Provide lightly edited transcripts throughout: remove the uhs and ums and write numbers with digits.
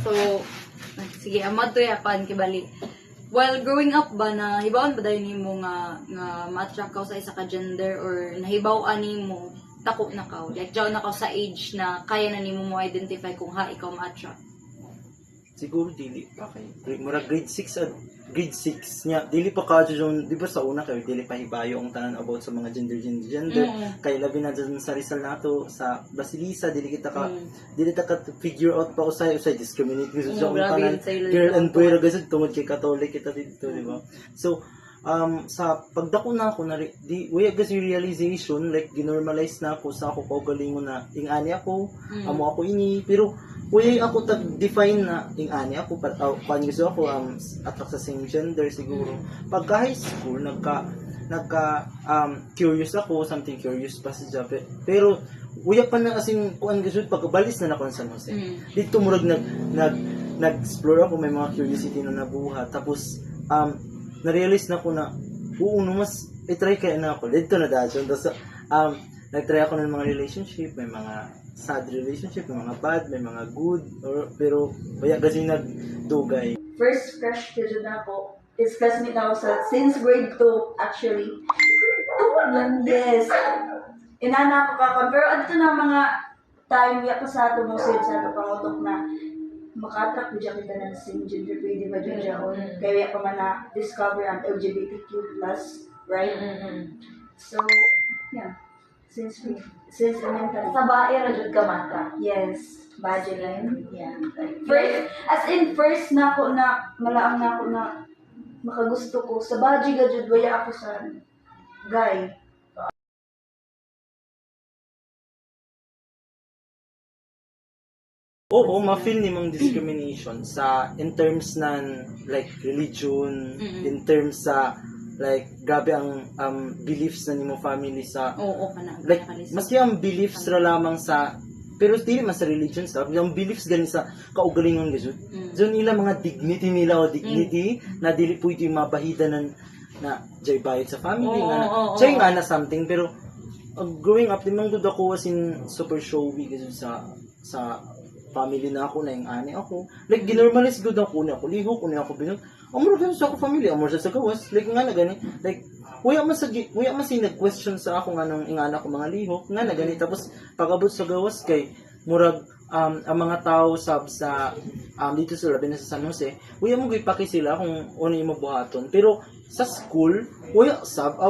So, sige, amad to yapan kibali. While growing up ba na hibawon ba dahil nimo nga ma-attract ka sa isa ka gender or nahibaw-an nimo tako na ka like jaw na ka sa age na kaya na nimo mo identify kung ha ikaw ma-attract? Siguro dili pa kay mura grade 6 niya dili pa ka dyan, di ba sa una kay dili pa hibayo ang tanan about sa mga gender kay labi na dyan sa Rizal nato sa Basilisa dili ta ka figure out pa usay discriminate gusto sa tanan girl and boy ra gud tungod kay Catholic kita dito di ba. So sa pagdako na ako na we have this realization like ginormalize na ako sa ako kaugalingon na ingani ako amo ako ini pero way ako tag-define na ingani ako pan gusto ako attract sa same gender siguro pagka high school nagka curious ako something curious pa sa job pero uya pa na kasing kuan gusto pagkabalis na ako sa San Jose dito murag nag-explore ako may mga curiosity na nabuhat tapos na-realize na ko na mas i-try kaya na ako dito na dahil so nag-try ako ng mga relationship may mga sad relationship, may mga bad, may mga good, pero kaya kasi nagdugay. First crush ko dyan ako is classmate ako since grade 2 actually. Yes. Inana ko ka pero ano na mga time ya pa sa ato mo sa ato pangutok na maka-attract ko dyan kita ng same gender pwede ba dyan dyan kaya pa man na discover ang LGBTQ+, right? So, yeah. Since elementary. Sa bae ra jud ka mata. Yes, Bajeline. Yeah. First na ako na malaang na ako na makagusto ko sa baji ga jud waya ako sa guy. Oo, ma-feel ni mong discrimination sa in terms nan like religion, in terms sa like grabe ang beliefs na nimo family sa like maski ang beliefs ra lamang sa pero dili man sa religion sa yung beliefs gani sa kaugalingon gud so nila mga dignity nila o dignity na dili pwede mabahida na jay bayad sa family nga na something pero growing up limang gud ako as in super showy gud sa family na ako na yung ani ako like ginormalize gud ako na ako liho ko na ako binag amor gani sa ako family amor sa gawas like nga na gani like Uya man nag-question sa ako nga nung ingana ko mga lihok nga na gani tapos pagabot sa gawas kay murag ang mga tao sa dito sa labi na sa San Jose uya mo gipaki sila kung ano imo buhaton pero sa school uya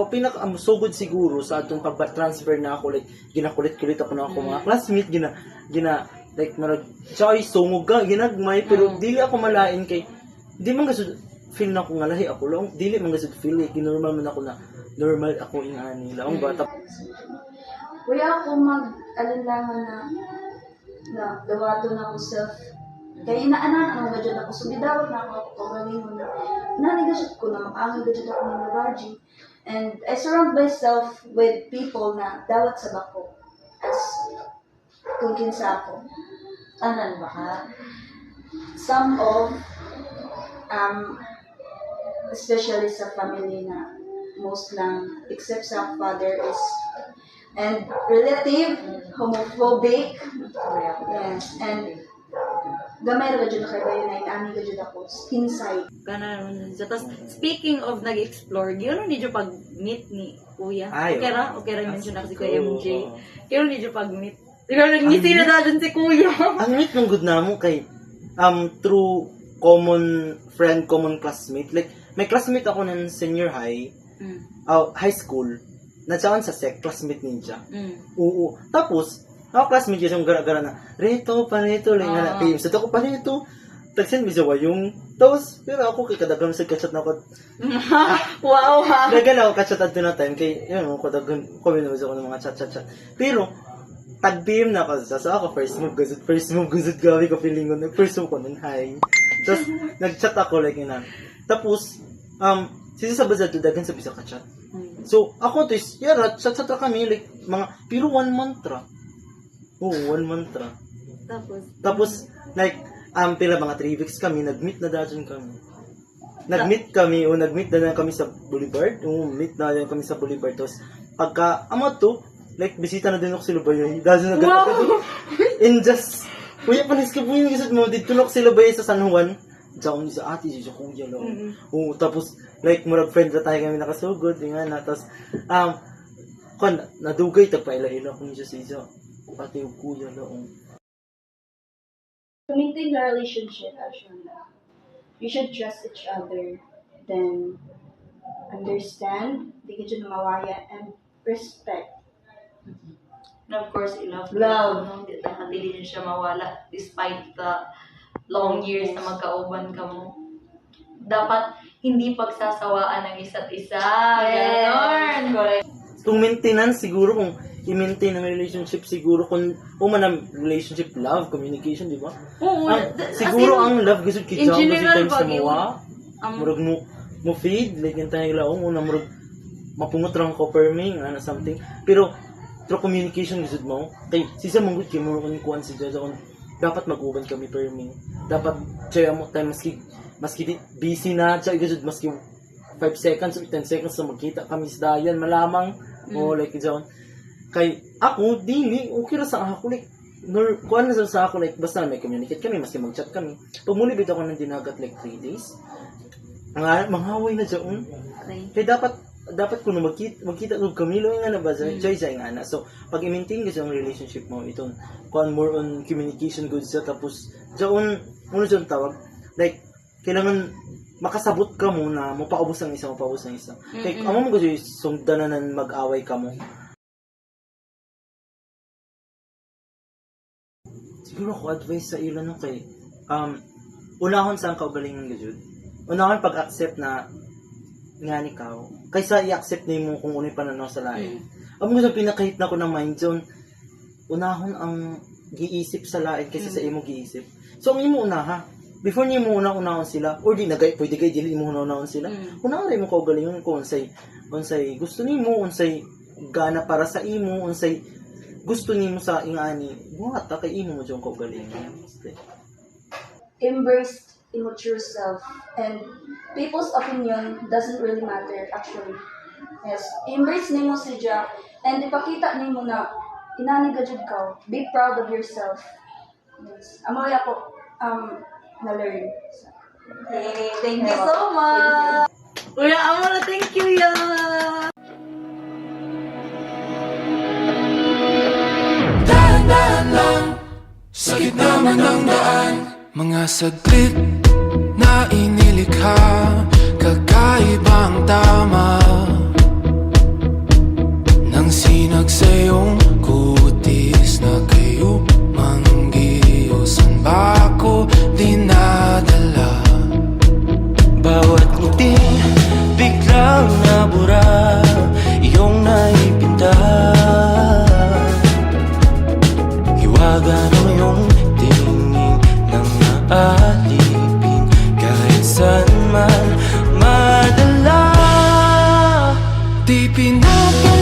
pinaka sugod siguro sa atong pag-transfer na ako like ginakulit-kulit ako na ako mga classmate gina like marag choice sungog ka ginagmay pero dili ako malain kay di man gasud feel na ko nga lahi ako lang dili man gasud feel like normal man ako na normal ako ingani lang bata Wala ako mag-alinlangan na dawato na ako self kaya inaanan ang gadget ako sumidawat na ako kagalingon na nanigasot ko na makaangin gadget ako ng babaji and I surround myself with people na dawat sa bako as kung kinsa ako Anan ba ka? some of especially sa family na most lang except sa father is and relative homophobic yes and gamay ra jud kay bayo na ani ra jud ako inside Kana tapos speaking of nag-explore, gyud ni pag meet ni Kuya. Okay ra mention ako si Kuya MJ. Gyud ni pag meet. Diba nagngisi na dyan si Kuya. ang meet ng good namo kay through common friend, common classmate. Like, may classmate ako ng senior high, high school, na siya sa sec, classmate ninja. Oo. Tapos, ako classmate niya yung gara-gara na, Reto, panito, lang nga na, PM. So, ako, panito, tagsin, misawa yung, tapos, pero ako, kay kadagam sa kachat na ako. Wow, ha? Dagan ako kachat at na time, kay, yun, kadagam, kuminumis ako ng mga chat-chat-chat. Pero, tag-PM na ako sa ako first move guzud gawi ko feeling ko first move ko nun hi tapos nag-chat ako like yun tapos sisa sa bazar to dagan sa bisa ka chat so ako to is yara chat kami like mga pero 1 month ra 1 month ra tapos like pila mga 3 weeks kami nag-meet na dayon kami nag-meet na kami sa Boulevard meet na kami sa Boulevard tapos pagka amo to like, bisita na din ako sila ba yun? Dahil na Wow! in just, kuya, panis ka po yung gisod mo, dito na ako sila ba yun sa San Juan? Diyan sa ate, siya kuya lang. Oo, tapos, like, murag friend na tayo kami nakasugod, yung nga na, tapos, nadugay, tagpaila-ila kung siya siya. Ate, yung kuya lang. To maintain the relationship, actually, you should trust each other, then understand, di ka dyan mawaya, and respect. And of course, love. Love. Hindi din siya mawala despite the long years na magkauban ka mo. Dapat hindi pagsasawaan ng isa't isa. Ganon. Correct. Kung maintenance, siguro kung i-maintain ang relationship, siguro kung man relationship, love, communication, di ba? Oo. Siguro ang love gusto in kita ang kasi general, times na pag mawa, yung- murag mo feed, like yung tayo laong, una murag mapungot lang ko perming, something. Pero, through communication gusto mo, kay sisa mong good, kaya mo kung kuhan si Jaja, kung dapat mag-uban kami perming. Dapat, siya mo tayo, maski busy na, siya gusto, maski 5 seconds or 10 seconds na magkita kami sa dayan, malamang, o like dyan. Kay ako, dili, okay ra sa ako, like, kuhan na sa ako, like, basta may communicate kami, maski mag-chat kami. Pag muli bitaw ko ng dinagat, like, 3 days, mangaway na dyan. Kaya dapat kung magkita kung kamilo nga na ba, joy sa nga na. So, pag i-maintain kasi ang relationship mo, itong, kuhan more on communication goods siya, tapos, dyan, muna dyan tawag, like, kailangan, makasabot ka muna, mapaubos ang isa. Like, amo mo kasi sungdanan mag-away ka mo. Siguro ako advice sa ilo no kay unahon saan ka ugalingon gajud. Unahon pag-accept na nga ni kao. Kaysa i-accept nimo kung unay pananaw sa lain. Amo gusto pinakahit na ko ng mind zone. Unahon ang giisip sa lain kaysa sa imo giisip. So ang imo unaha, before niyo mo unahon sila or di nagay pwede kay dili mo unahon sila. Unahan rin mo kaugalingon ko unsay gusto nimo, unsay gana para sa imo, unsay gusto nimo sa ingani, buhat kay imo mo jung kaugalingon. Embrace your true self, and people's opinion doesn't really matter actually. Yes, embrace nimo siya, and ipakita nimo na inani ka jud ka. Be proud of yourself. Yes, amo ya ko na-learn. Hey, thank you so much. Kuya Amor, thank you ya. Dahan-dahan lang, sa gitna man ng daan. Mga saglit na inilikha, kakaibang tama nang sinag sa iyong kutis na kayo manggiyosan ba ako dinadala? Bawat ngiti biglang nabura, iyong naipinta. Hiwaga ng iyong tingin nang naalipin, kahit saan man madala. Di pinaka